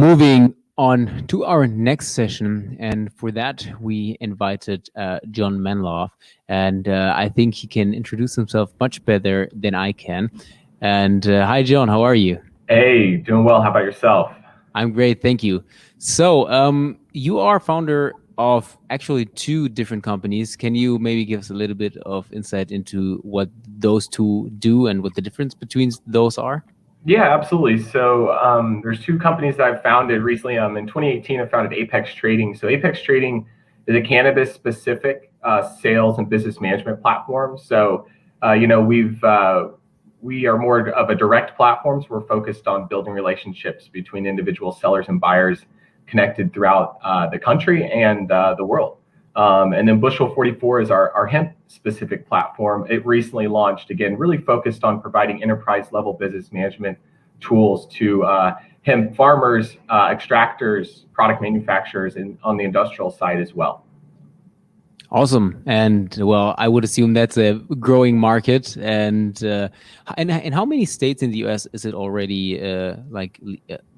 moving on to our next session, and for that we invited John Manlove, and I think he can introduce himself much better than I can. And hi, John, how are you? Hey, doing well. How about yourself? I'm great, thank you. So, you are founder of actually two different companies. Can you maybe give us a little bit of insight into what those two do and what the difference between those are? Yeah, absolutely. So there's two companies that I've founded recently. In 2018, I founded Apex Trading. So Apex Trading is a cannabis-specific sales and business management platform. So we are more of a direct platform. So we're focused on building relationships between individual sellers and buyers connected throughout the country and the world. And then Bushel 44 is our hemp specific platform. It recently launched, again, really focused on providing enterprise level business management tools to hemp farmers, extractors, product manufacturers, and on the industrial side as well. Awesome. And well, I would assume that's a growing market. And how many states in the US is it already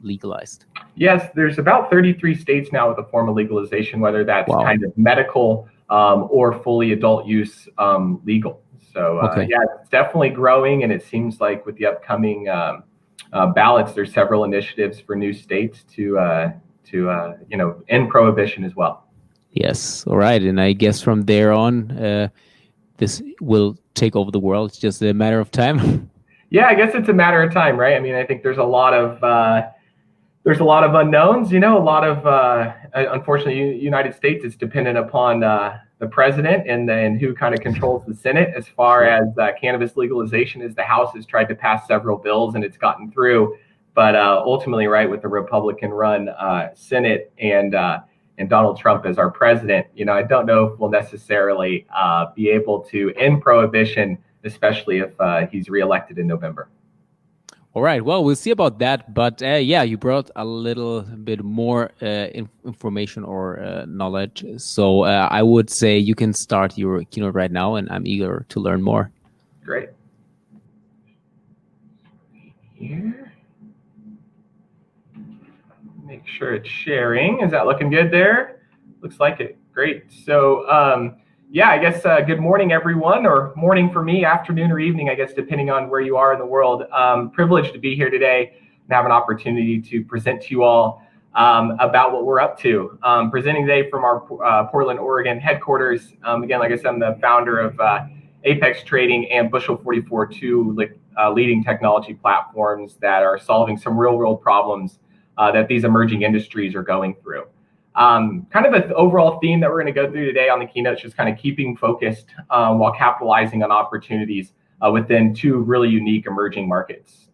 legalized? Yes, there's about 33 states now with a form of legalization, whether that's Wow. kind of medical or fully adult use legal. So Okay. yeah, it's definitely growing, and it seems like with the upcoming ballots, there's several initiatives for new states to end prohibition as well. Yes. All right. And I guess from there on, this will take over the world. It's just a matter of time. Yeah, I guess it's a matter of time, right? I mean, I think there's a lot of unknowns. A lot of unfortunately, United States is dependent upon the president and who kind of controls the Senate as far as cannabis legalization. As the House has tried to pass several bills and it's gotten through, but ultimately, right, with the Republican-run Senate and Donald Trump as our president, I don't know if we'll necessarily be able to end prohibition, especially if he's reelected in November. All right. Well, we'll see about that. But yeah, you brought a little bit more information or knowledge. So I would say you can start your keynote right now, and I'm eager to learn more. Great. Here. Make sure it's sharing. Is that looking good there? Looks like it. Great. So yeah, I guess good morning, everyone, or morning for me, afternoon or evening, I guess, depending on where you are in the world. Privileged to be here today and have an opportunity to present to you all about what we're up to. Presenting today from our Portland, Oregon headquarters. Again, like I said, I'm the founder of Apex Trading and Bushel 44, two leading technology platforms that are solving some real world problems that these emerging industries are going through. Kind of an overall theme that we're going to go through today on the keynote is just kind of keeping focused while capitalizing on opportunities within two really unique emerging markets.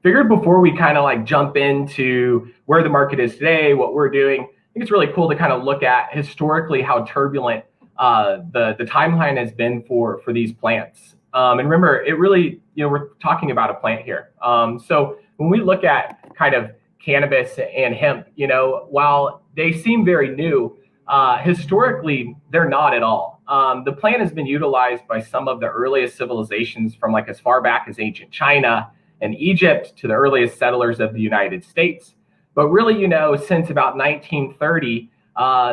Figured before we kind of like jump into where the market is today, what we're doing, I think it's really cool to kind of look at historically how turbulent the timeline has been for these plants. And remember, it really, we're talking about a plant here. So when we look at kind of cannabis and hemp, while they seem very new, historically, they're not at all. The plant has been utilized by some of the earliest civilizations from like as far back as ancient China and Egypt to the earliest settlers of the United States. But really, since about 1930,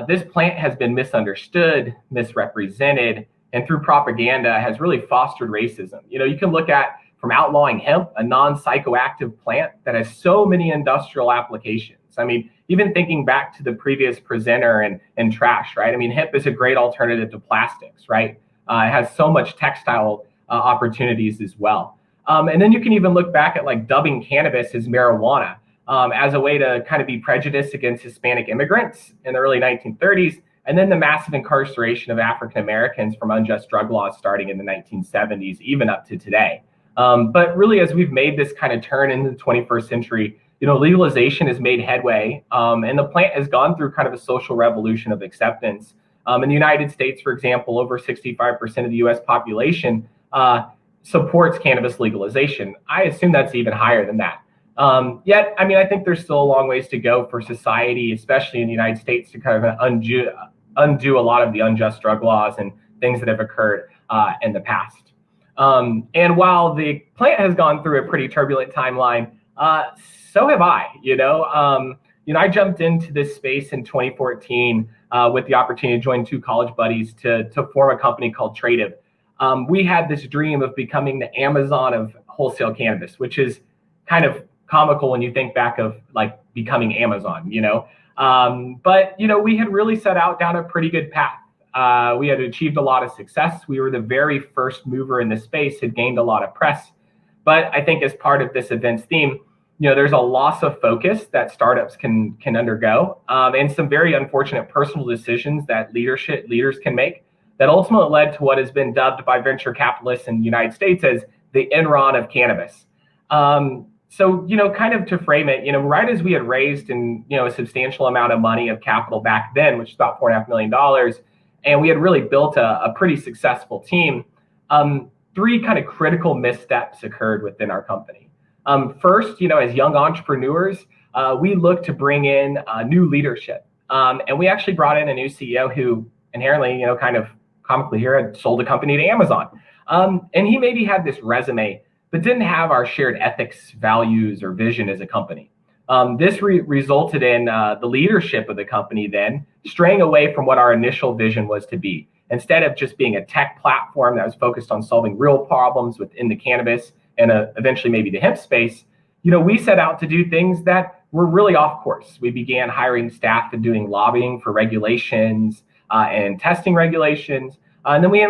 this plant has been misunderstood, misrepresented, and through propaganda has really fostered racism. You can look at from outlawing hemp, a non-psychoactive plant that has so many industrial applications. I mean, even thinking back to the previous presenter and trash, right? I mean, hemp is a great alternative to plastics, right? It has so much textile opportunities as well. And then you can even look back at like dubbing cannabis as marijuana as a way to kind of be prejudiced against Hispanic immigrants in the early 1930s. And then the massive incarceration of African Americans from unjust drug laws starting in the 1970s, even up to today. But really, as we've made this kind of turn into the 21st century, legalization has made headway, and the plant has gone through kind of a social revolution of acceptance. In the United States, for example, over 65% of the U.S. population supports cannabis legalization. I assume that's even higher than that. Yet, I mean, I think there's still a long ways to go for society, especially in the United States, to kind of undo a lot of the unjust drug laws and things that have occurred in the past. And while the plant has gone through a pretty turbulent timeline, Uh, so have I. I jumped into this space in 2014 with the opportunity to join two college buddies to form a company called Tradive. We had this dream of becoming the Amazon of wholesale cannabis, which is kind of comical when you think back of like becoming Amazon. But we had really set out down a pretty good path. We had achieved a lot of success. We were the very first mover in the space, had gained a lot of press. But I think as part of this event's theme, there's a loss of focus that startups can undergo, and some very unfortunate personal decisions that leaders can make that ultimately led to what has been dubbed by venture capitalists in the United States as the Enron of cannabis. So, kind of to frame it, right as we had raised a substantial amount of money of capital back then, which is about $4.5 million, and we had really built a pretty successful team, three kind of critical missteps occurred within our company. First, as young entrepreneurs, we looked to bring in new leadership. And we actually brought in a new CEO who inherently, kind of comically here, had sold a company to Amazon. And he maybe had this resume, but didn't have our shared ethics, values, or vision as a company. This resulted in the leadership of the company then straying away from what our initial vision was to be. Instead of just being a tech platform that was focused on solving real problems within the cannabis and eventually maybe the hemp space, we set out to do things that were really off course. We began hiring staff and doing lobbying for regulations and testing regulations. And then we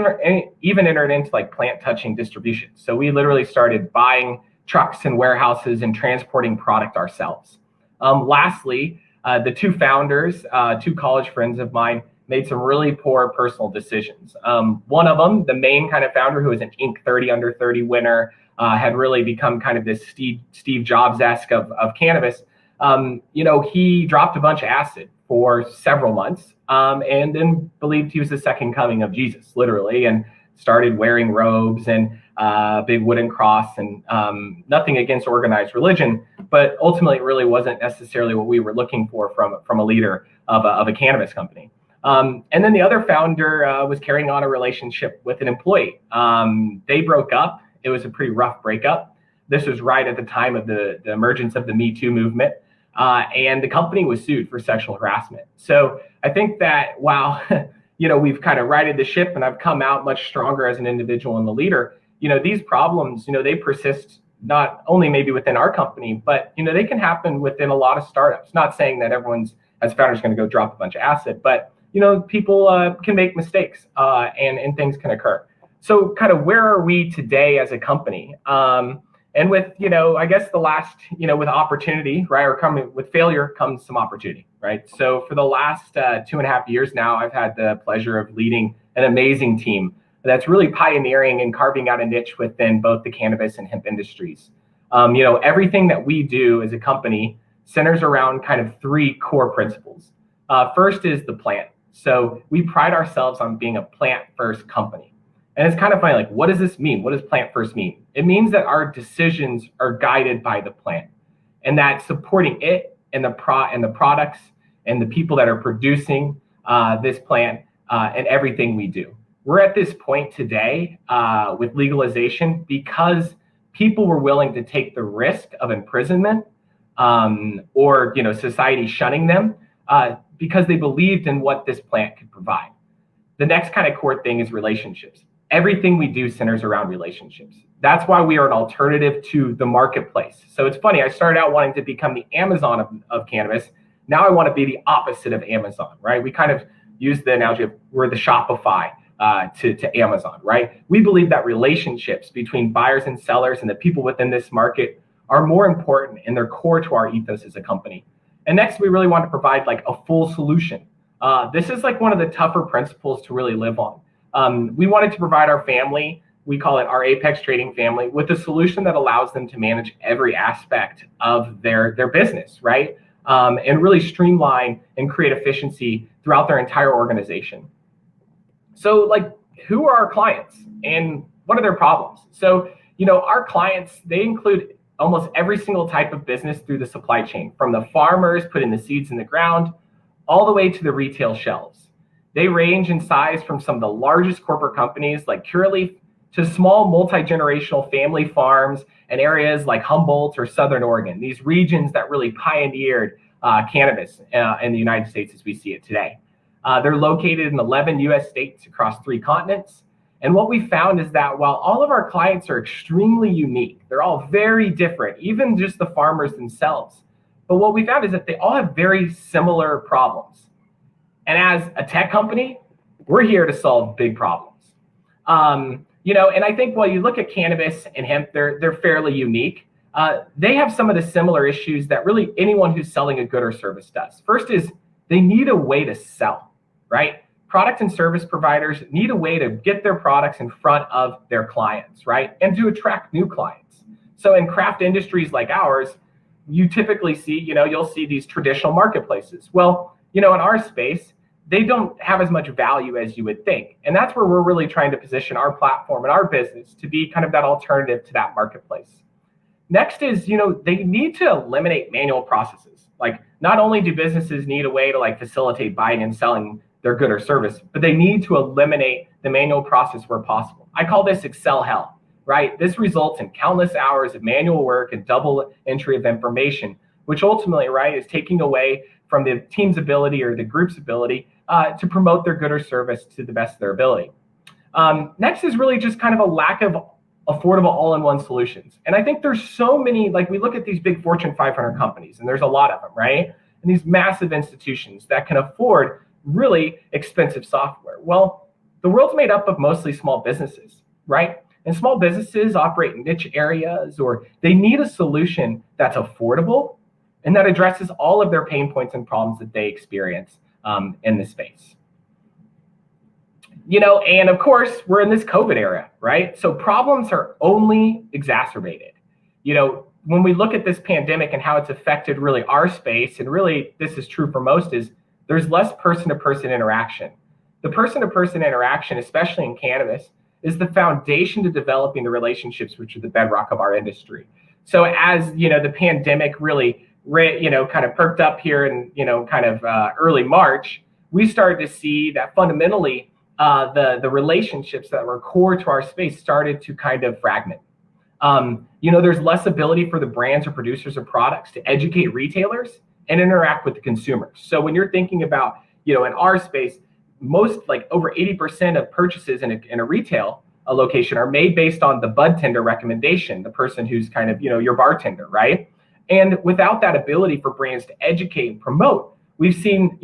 even entered into like plant touching distribution. So we literally started buying trucks and warehouses and transporting product ourselves. Lastly, the two founders, two college friends of mine, made some really poor personal decisions. One of them, the main kind of founder, who was an Inc. 30 Under 30 winner, had really become kind of this Steve Jobs-esque of cannabis. He dropped a bunch of acid for several months and then believed he was the second coming of Jesus, literally, and started wearing robes and a big wooden cross, and nothing against organized religion, but ultimately it really wasn't necessarily what we were looking for from a leader of a cannabis company. And then the other founder was carrying on a relationship with an employee. They broke up. It was a pretty rough breakup. This was right at the time of the emergence of the Me Too movement. And the company was sued for sexual harassment. So I think that while, we've kind of righted the ship and I've come out much stronger as an individual and the leader, these problems, they persist not only maybe within our company, but, they can happen within a lot of startups. Not saying that everyone's as founders going to go drop a bunch of acid, but, people can make mistakes and things can occur. So kind of where are we today as a company? And with, I guess the last, with opportunity, right, or coming with failure comes some opportunity, right? So for the last 2.5 years now, I've had the pleasure of leading an amazing team that's really pioneering and carving out a niche within both the cannabis and hemp industries. Everything that we do as a company centers around kind of three core principles. First is the plant. So we pride ourselves on being a plant-first company. And it's kind of funny, like, what does this mean? What does plant first mean? It means that our decisions are guided by the plant, and that supporting it and the products and the people that are producing this plant and everything we do. We're at this point today with legalization because people were willing to take the risk of imprisonment or society shunning them because they believed in what this plant could provide. The next kind of core thing is relationships. Everything we do centers around relationships. That's why we are an alternative to the marketplace. So it's funny, I started out wanting to become the Amazon of cannabis. Now I want to be the opposite of Amazon, right? We kind of use the analogy of we're the Shopify to Amazon, right? We believe that relationships between buyers and sellers and the people within this market are more important and they're core to our ethos as a company. And next, we really want to provide like a full solution. This is like one of the tougher principles to really live on. We wanted to provide our family, we call it our Apex Trading family, with a solution that allows them to manage every aspect of their business, right? And really streamline and create efficiency throughout their entire organization. So like, who are our clients and what are their problems? So, our clients, they include almost every single type of business through the supply chain, from the farmers putting the seeds in the ground all the way to the retail shelves. They range in size from some of the largest corporate companies like Curaleaf to small multi-generational family farms in areas like Humboldt or Southern Oregon, these regions that really pioneered cannabis in the United States as we see it today. They're located in 11 US states across 3 continents. And what we found is that while all of our clients are extremely unique, they're all very different, even just the farmers themselves. But what we found is that they all have very similar problems. And as a tech company, we're here to solve big problems. And I think while you look at cannabis and hemp, they're fairly unique. They have some of the similar issues that really anyone who's selling a good or service does. First is they need a way to sell, right? Product and service providers need a way to get their products in front of their clients, right? And to attract new clients. So in craft industries like ours, you typically see, you'll see these traditional marketplaces. Well, in our space, they don't have as much value as you would think. And that's where we're really trying to position our platform and our business to be kind of that alternative to that marketplace. Next is, they need to eliminate manual processes. Like, not only do businesses need a way to facilitate buying and selling their good or service, but they need to eliminate the manual process where possible. I call this Excel hell, right? This results in countless hours of manual work and double entry of information, which ultimately, right, is taking away from the team's ability or the group's ability to promote their good or service to the best of their ability. Next is really just kind of a lack of affordable all-in-one solutions. And I think there's so many, we look at these big Fortune 500 companies, and there's a lot of them, right? And these massive institutions that can afford really expensive software. Well, the world's made up of mostly small businesses, right? And small businesses operate in niche areas, or they need a solution that's affordable and that addresses all of their pain points and problems that they experience in this space. And of course, we're in this COVID era, right? So problems are only exacerbated. When we look at this pandemic and how it's affected really our space, and really this is true for most, is there's less person-to-person interaction. The person-to-person interaction, especially in cannabis, is the foundation to developing the relationships which are the bedrock of our industry. So as the pandemic really kind of perked up here in early March, we started to see that fundamentally the relationships that were core to our space started to kind of fragment. There's less ability for the brands or producers of products to educate retailers and interact with the consumers. So when you're thinking about, in our space, most over 80% of purchases in a retail location are made based on the bud tender recommendation, the person who's kind of, your bartender, right? And without that ability for brands to educate and promote, we've seen,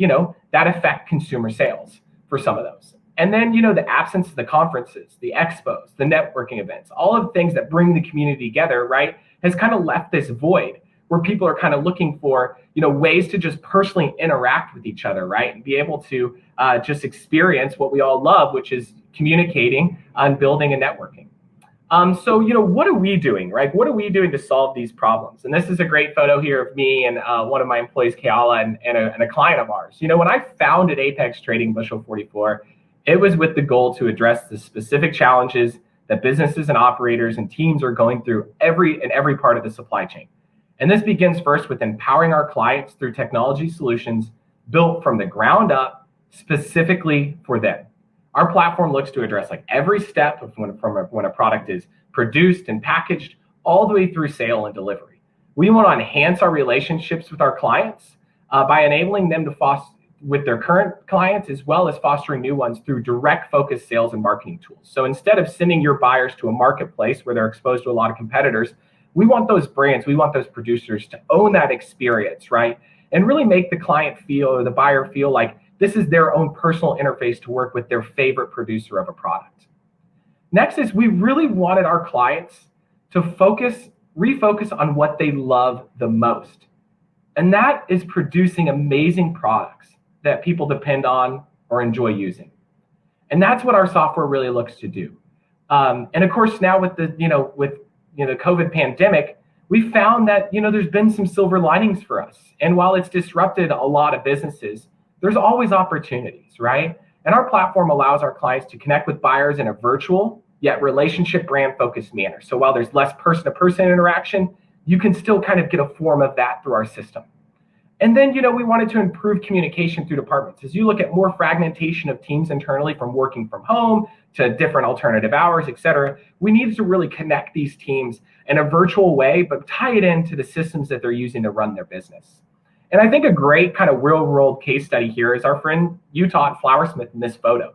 that affect consumer sales for some of those. And then, the absence of the conferences, the expos, the networking events, all of the things that bring the community together, right, has kind of left this void where people are kind of looking for, ways to just personally interact with each other, right, and be able to just experience what we all love, which is communicating and building and networking. So, what are we doing, right? What are we doing to solve these problems? And this is a great photo here of me and one of my employees, Keala, and a client of ours. When I founded Apex Trading Bushel 44, it was with the goal to address the specific challenges that businesses and operators and teams are going through every part of the supply chain. And this begins first with empowering our clients through technology solutions built from the ground up specifically for them. Our platform looks to address every step of when a product is produced and packaged, all the way through sale and delivery. We want to enhance our relationships with our clients by enabling them to foster with their current clients, as well as fostering new ones through direct focused sales and marketing tools. So instead of sending your buyers to a marketplace where they're exposed to a lot of competitors, we want those brands, we want those producers to own that experience, right? And really make the client feel, or the buyer feel, like this is their own personal interface to work with their favorite producer of a product. Next is we really wanted our clients to refocus on what they love the most. And that is producing amazing products that people depend on or enjoy using. And that's what our software really looks to do. And of course, now with the COVID pandemic, we found that, there's been some silver linings for us. And while it's disrupted a lot of businesses, there's always opportunities, right? And our platform allows our clients to connect with buyers in a virtual, yet relationship brand focused manner. So while there's less person-to-person interaction, you can still kind of get a form of that through our system. And then, we wanted to improve communication through departments. As you look at more fragmentation of teams internally, from working from home to different alternative hours, et cetera. We need to really connect these teams in a virtual way, but tie it into the systems that they're using to run their business. And I think a great kind of real world case study here is our friend Utah at Flowersmith in this photo.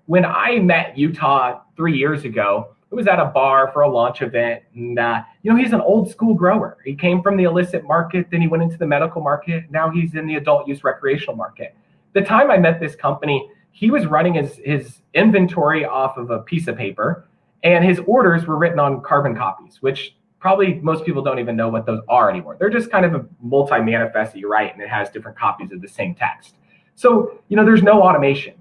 When I met Utah 3 years ago, it was at a bar for a launch event. And, he's an old school grower. He came from the illicit market, then he went into the medical market. Now he's in the adult use recreational market. The time I met this company, he was running his inventory off of a piece of paper, and his orders were written on carbon copies, which probably most people don't even know what those are anymore. They're just kind of a multi-manifest that you write, and it has different copies of the same text. So, there's no automation.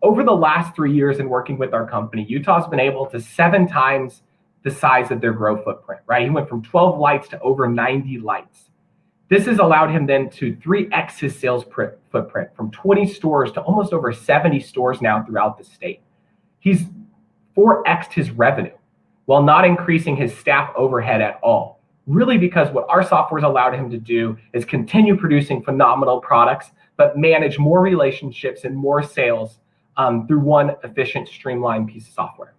Over the last 3 years in working with our company, Utah's been able to 7 times the size of their grow footprint, right? He went from 12 lights to over 90 lights. This has allowed him then to 3x his sales footprint from 20 stores to almost over 70 stores now throughout the state. He's 4x'd his revenue while not increasing his staff overhead at all. Really, because what our software has allowed him to do is continue producing phenomenal products, but manage more relationships and more sales through one efficient, streamlined piece of software.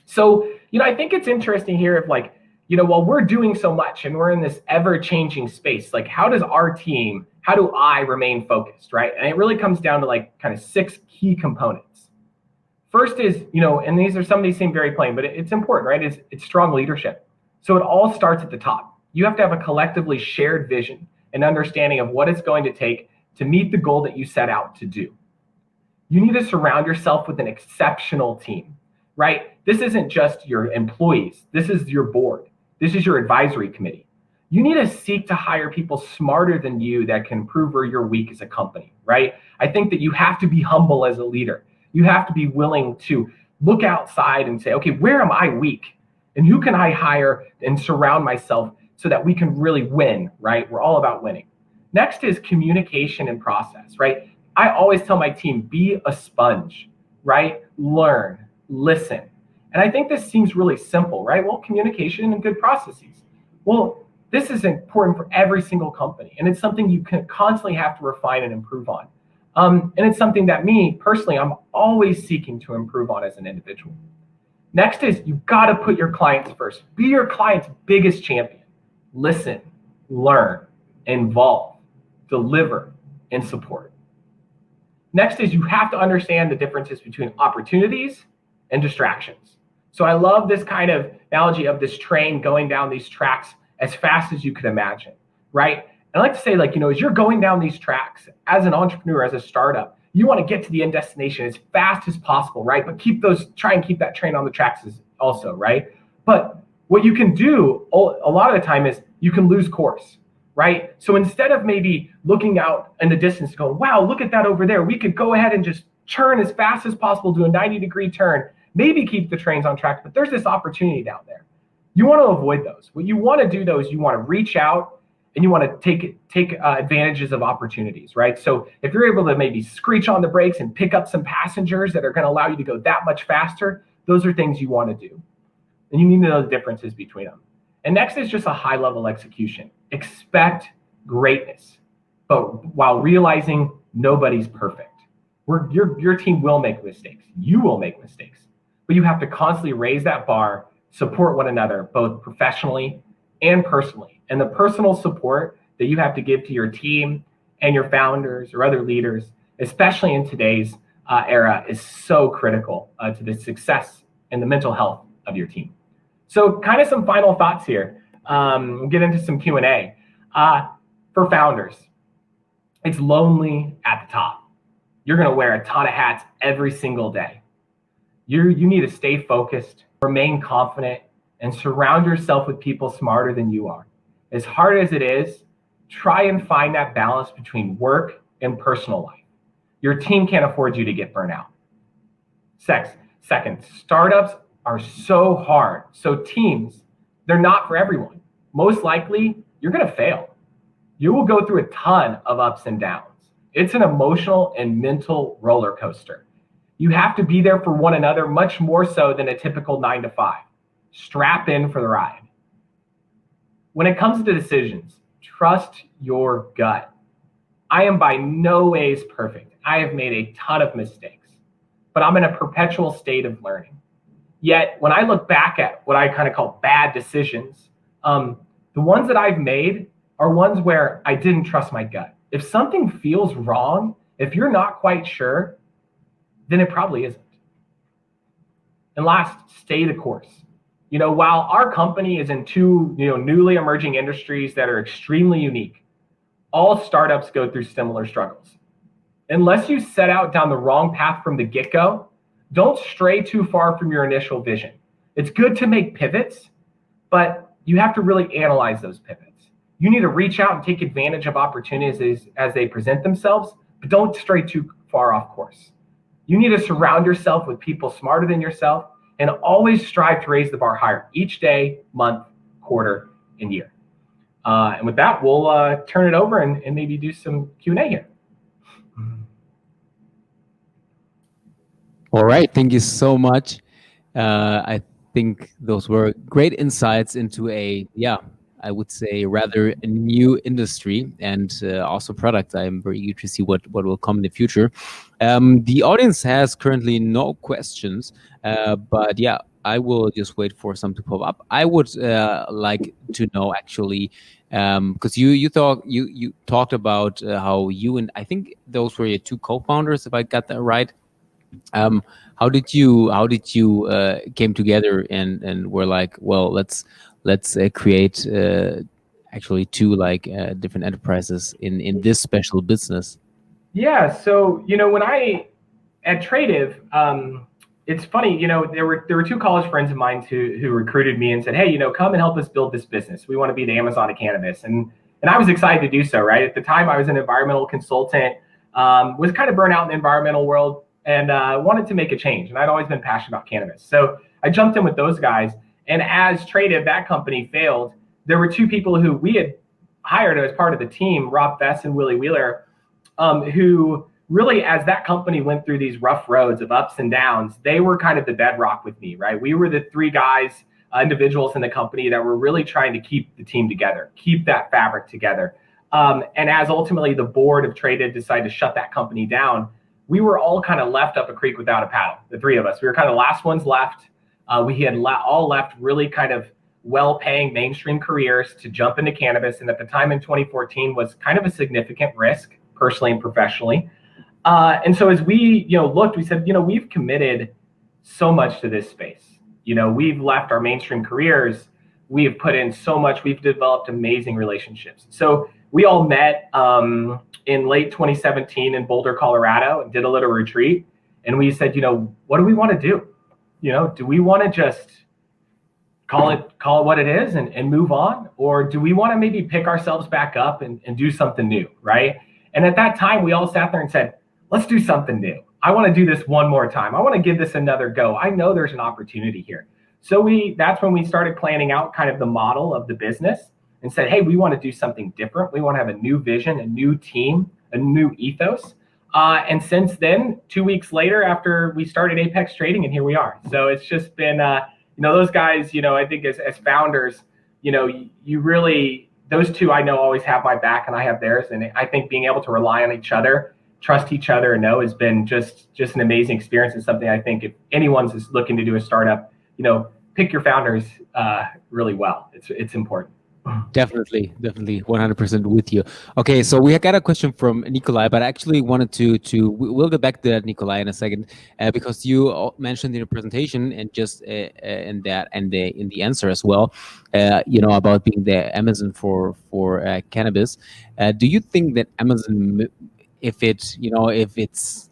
So, I think it's interesting here of while we're doing so much and we're in this ever-changing space, how do I remain focused, right? And it really comes down to kind of 6 key components. First is, and these are some of these seem very plain, but it's important, right? It's strong leadership. So it all starts at the top. You have to have a collectively shared vision and understanding of what it's going to take to meet the goal that you set out to do. You need to surround yourself with an exceptional team, right? This isn't just your employees. This is your board. This is your advisory committee. You need to seek to hire people smarter than you that can improve where you're weak as a company, right? I think that you have to be humble as a leader. You have to be willing to look outside and say, okay, where am I weak? And who can I hire and surround myself so that we can really win, right? We're all about winning. Next is communication and process, right? I always tell my team, be a sponge, right? Learn, listen. And I think this seems really simple, right? Well, communication and good processes. Well, this is important for every single company. And it's something you can constantly have to refine and improve on. And it's something that me personally, I'm always seeking to improve on as an individual. Next is you've got to put your clients first. Be your client's biggest champion. Listen, learn, involve, deliver, and support. Next is you have to understand the differences between opportunities and distractions. So I love this kind of analogy of this train going down these tracks as fast as you could imagine, right? And I like to say, as you're going down these tracks, as an entrepreneur, as a startup, you want to get to the end destination as fast as possible, right? But try and keep that train on the tracks also, right? But what you can do a lot of the time is you can lose course, right? So instead of maybe looking out in the distance and going, wow, look at that over there, we could go ahead and just turn as fast as possible, do a 90-degree turn, maybe keep the trains on track, but there's this opportunity down there. You want to avoid those. What you want to do, though, is you want to reach out and you want to take advantages of opportunities, right? So if you're able to maybe screech on the brakes and pick up some passengers that are going to allow you to go that much faster, those are things you want to do. And you need to know the differences between them. And next is just a high-level execution. Expect greatness, but while realizing nobody's perfect. Your team will make mistakes. You will make mistakes. But you have to constantly raise that bar, support one another, both professionally and personally. And the personal support that you have to give to your team and your founders or other leaders, especially in today's era, is so critical to the success and the mental health of your team. So kind of some final thoughts here. We'll get into some Q&A. For founders, it's lonely at the top. You're going to wear a ton of hats every single day. You need to stay focused, remain confident, and surround yourself with people smarter than you are. As hard as it is, try and find that balance between work and personal life. Your team can't afford you to get burnt out. Second, startups are so hard. So teams, they're not for everyone. Most likely, you're going to fail. You will go through a ton of ups and downs. It's an emotional and mental roller coaster. You have to be there for one another much more so than a typical 9-to-5. Strap in for the ride. When it comes to decisions, trust your gut. I am by no ways perfect. I have made a ton of mistakes. but I'm in a perpetual state of learning. Yet when I look back at what I kind of call bad decisions, the ones that I've made are ones where I didn't trust my gut. If something feels wrong, if you're not quite sure, then it probably isn't. And last, stay the course. While our company is in two, newly emerging industries that are extremely unique, all startups go through similar struggles. Unless you set out down the wrong path from the get-go, don't stray too far from your initial vision. It's good to make pivots, but you have to really analyze those pivots. You need to reach out and take advantage of opportunities as they present themselves, but don't stray too far off course. You need to surround yourself with people smarter than yourself and always strive to raise the bar higher each day, month, quarter, and year. And with that, we'll turn it over and maybe do some Q&A here. All right. Thank you so much. I think those were great insights into I would say rather a new industry and also product. I'm very eager to see what will come in the future. The audience has currently no questions, but yeah, I will just wait for some to pop up. I would like to know actually, because you talked about how you and I think those were your two co-founders, if I got that right. How did you came together and were like, well, let's create actually two different enterprises in this special business? Yeah, so when I at Tradive, it's funny, there were two college friends of mine who recruited me and said, hey, come and help us build this business. We want to be the Amazon of cannabis, and I was excited to do so. Right at the time, I was an environmental consultant, was kind of burnt out in the environmental world, and wanted to make a change. And I'd always been passionate about cannabis. So I jumped in with those guys. And as Tradive, that company failed, there were two people who we had hired as part of the team, Rob Bess and Willie Wheeler, who really, as that company went through these rough roads of ups and downs, they were kind of the bedrock with me, right? We were the three guys, individuals in the company that were really trying to keep the team together, keep that fabric together. And as ultimately the board of Tradive decided to shut that company down, we were all kind of left up a creek without a paddle, the three of us. We were kind of last ones left. We had all left really kind of well-paying mainstream careers to jump into cannabis. And at the time in 2014 was kind of a significant risk, personally and professionally. And so as we looked, we said, we've committed so much to this space. We've left our mainstream careers. We have put in so much. We've developed amazing relationships. So we all met in late 2017 in Boulder, Colorado, and did a little retreat. And we said, what do we want to do? Do we want to just call it what it is and move on? Or do we want to maybe pick ourselves back up and do something new, right? And at that time, we all sat there and said, let's do something new. I want to do this one more time. I want to give this another go. I know there's an opportunity here. So that's when we started planning out kind of the model of the business and said, hey, we want to do something different. We want to have a new vision, a new team, a new ethos. And since then, 2 weeks later, after we started Apex Trading, and here we are. So it's just been, those guys, I think as founders, you really, those two I know always have my back and I have theirs. And I think being able to rely on each other, trust each other, and know has been just an amazing experience, and something I think if anyone's just looking to do a startup, pick your founders really well. It's important. Definitely 100% with you. Okay, so we got a question from Nikolai, but I actually wanted to we'll get back to that, Nikolai, in a second, because you mentioned in your presentation and just in the answer as well, about being the Amazon for cannabis. Do you think that Amazon, if it's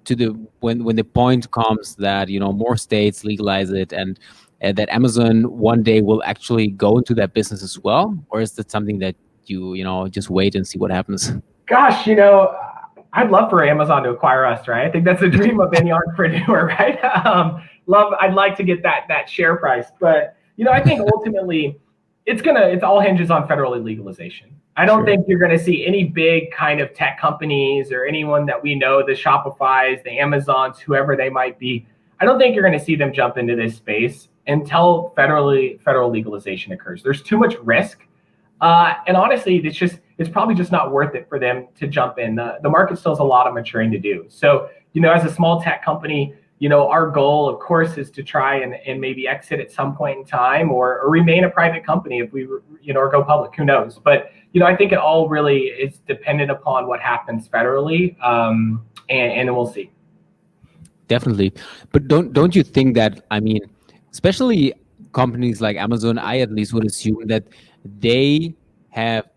to the when the point comes that more states legalize it and that Amazon one day will actually go into that business as well? Or is that something that you just wait and see what happens? Gosh, I'd love for Amazon to acquire us, right? I think that's the dream of any entrepreneur, right? I'd like to get that share price, but I think ultimately it all hinges on federal legalization. I don't think you're going to see any big kind of tech companies or anyone that we know, the Shopifys, the Amazons, whoever they might be. I don't think you're going to see them jump into this space until federal legalization occurs. There's too much risk. And honestly, it's probably just not worth it for them to jump in. The market still has a lot of maturing to do. So, as a small tech company, our goal, of course, is to try and maybe exit at some point in time, or remain a private company if we, or go public. Who knows? But I think it all really is dependent upon what happens federally, and we'll see. Definitely. But don't you think that, I mean, especially companies like Amazon, I at least would assume that they have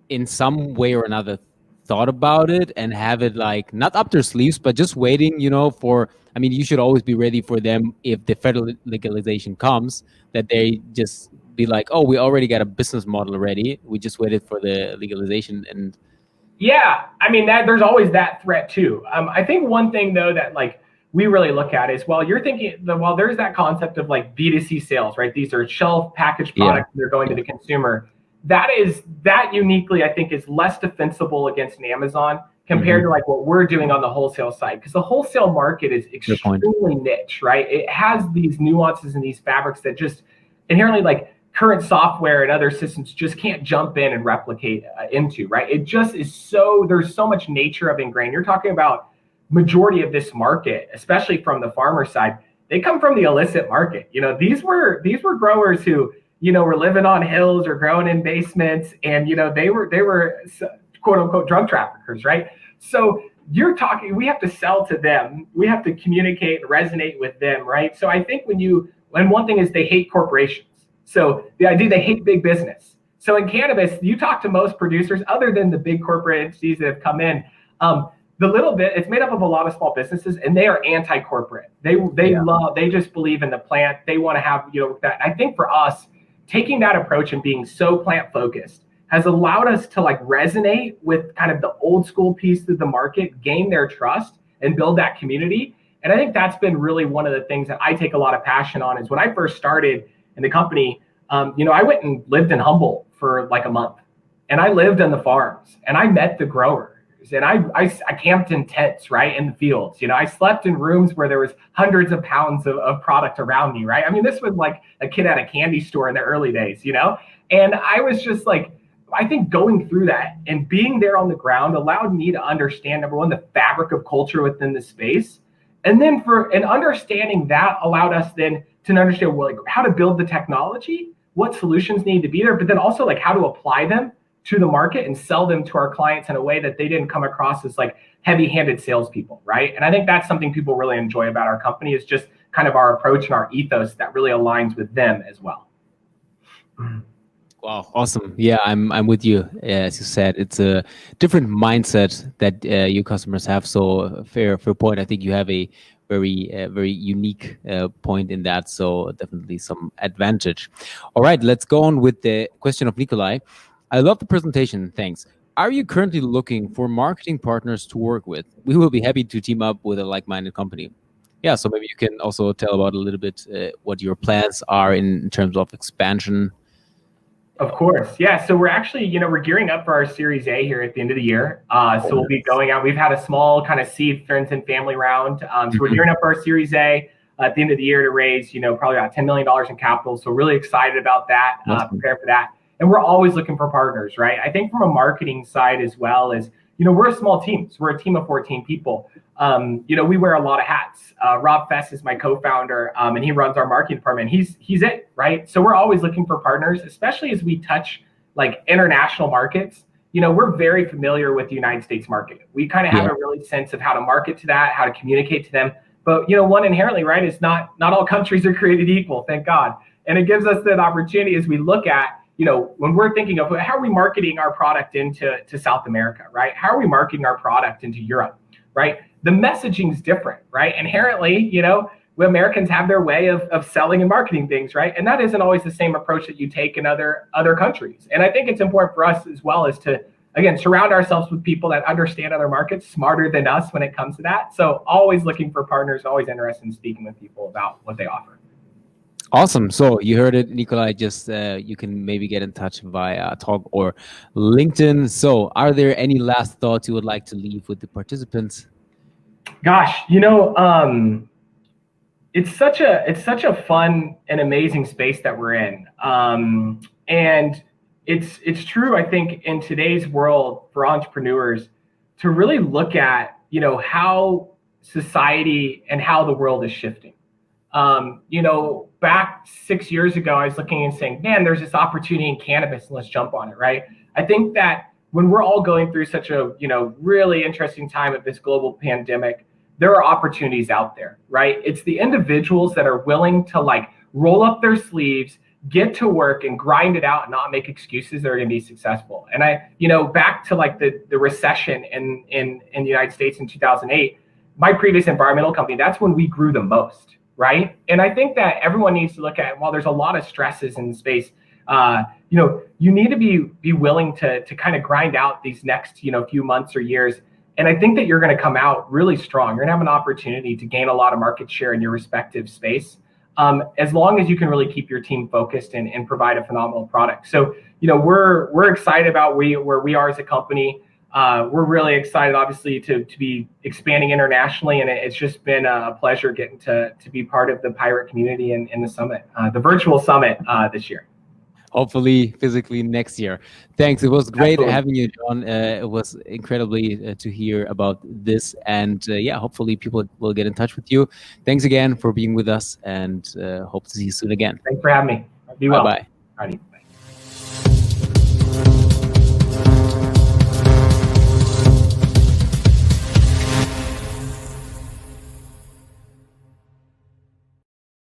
in some way or another thought about it and have it like not up their sleeves, but just waiting, for, I mean, you should always be ready for them if the federal legalization comes, that they just be like, oh, we already got a business model ready. We just waited for the legalization. And Yeah, I mean that there's always that threat too. I think one thing though that like we really look at is, while you're thinking while there's that concept of like B2C sales, right? These are shelf packaged yeah, products, and they're going to yeah. the consumer. That uniquely, I think, is less defensible against an Amazon compared to Hmm. like what we're doing on the wholesale side, because the wholesale market is Good point. extremely niche, right? It has these nuances and these fabrics that just inherently, like, current software and other systems just can't jump in and replicate into, right? It just is so, there's so much nature of ingrained. You're talking about majority of this market, especially from the farmer side, they come from the illicit market. These were growers who, were living on hills or growing in basements, and they were quote unquote drug traffickers, right? So you're talking, we have to sell to them, we have to communicate and resonate with them, right? So I think when one thing is, they hate corporations. So the idea, they hate big business. So in cannabis, you talk to most producers, other than the big corporate entities that have come in, the little bit, it's made up of a lot of small businesses, and they are anti-corporate. Yeah. They just believe in the plant. They want to have, that. I think for us, taking that approach and being so plant focused has allowed us to like resonate with kind of the old school piece of the market, gain their trust, and build that community. And I think that's been really one of the things that I take a lot of passion on. Is when I first started in the company, I went and lived in Humboldt for like a month, and I lived on the farms, and I met the growers, and I camped in tents, right, in the fields. I slept in rooms where there was hundreds of pounds of product around me, right? I mean, this was like a kid at a candy store in the early days, and I was just like, I think going through that and being there on the ground allowed me to understand, number one, the fabric of culture within the space. And then understanding that allowed us then to understand, well, like, how to build the technology, what solutions need to be there, but then also like how to apply them to the market and sell them to our clients in a way that they didn't come across as like heavy-handed salespeople, right? And I think that's something people really enjoy about our company, is just kind of our approach and our ethos that really aligns with them as well. Wow, awesome. Yeah, I'm with you. As you said, it's a different mindset that your customers have. So fair point. I think you have a very unique point in that. So definitely some advantage. All right, let's go on with the question of Nikolai. I love the presentation. Thanks. Are you currently looking for marketing partners to work with? We will be happy to team up with a like-minded company. Yeah, so maybe you can also tell about a little bit what your plans are in terms of expansion. Of course. Yeah. So we're actually, we're gearing up for our Series A here at the end of the year. So we'll be going out. We've had a small kind of seed friends and family round. So we're gearing up for our Series A at the end of the year to raise, probably about $10 million in capital. So really excited about that, prepare for that. And we're always looking for partners, right? I think from a marketing side as well as, we're a small team. So we're a team of 14 people. We wear a lot of hats. Rob Fess is my co-founder, and he runs our marketing department. He's it, right? So we're always looking for partners, especially as we touch like international markets. We're very familiar with the United States market. We kind of have a really sense of how to market to that, how to communicate to them. But one inherently, right, is not all countries are created equal, thank God. And it gives us that opportunity as we look at, when we're thinking of how are we marketing our product into South America, right? How are we marketing our product into Europe, right? The messaging is different, right? Inherently, Americans have their way of selling and marketing things, right? And that isn't always the same approach that you take in other countries. And I think it's important for us as well as to, again, surround ourselves with people that understand other markets smarter than us when it comes to that. So always looking for partners, always interested in speaking with people about what they offer. Awesome. So you heard it, Nikolai. Just you can maybe get in touch via Talk or LinkedIn. So are there any last thoughts you would like to leave with the participants? Gosh, it's such a fun and amazing space that we're in, and it's true. I think in today's world for entrepreneurs to really look at how society and how the world is shifting. Back 6 years ago, I was looking and saying, man, there's this opportunity in cannabis and let's jump on it, right? I think that when we're all going through such a, really interesting time of this global pandemic, there are opportunities out there, right? It's the individuals that are willing to like roll up their sleeves, get to work and grind it out and not make excuses that are going to be successful. And back to like the recession in the United States in 2008, my previous environmental company, that's when we grew the most, right? And I think that everyone needs to look at, while there's a lot of stresses in space, you need to be willing to kind of grind out these next, few months or years. And I think that you're going to come out really strong. You're going to have an opportunity to gain a lot of market share in your respective space, as long as you can really keep your team focused and provide a phenomenal product. So, we're excited about where we are as a company. We're really excited, obviously, to be expanding internationally, and it's just been a pleasure getting to be part of the pirate community in the summit, the virtual summit this year. Hopefully physically next year. Thanks. It was great Absolutely. having you, John. It was incredibly to hear about this. And hopefully people will get in touch with you. Thanks again for being with us, and hope to see you soon again. Thanks for having me. Be well. Bye-bye. Alrighty.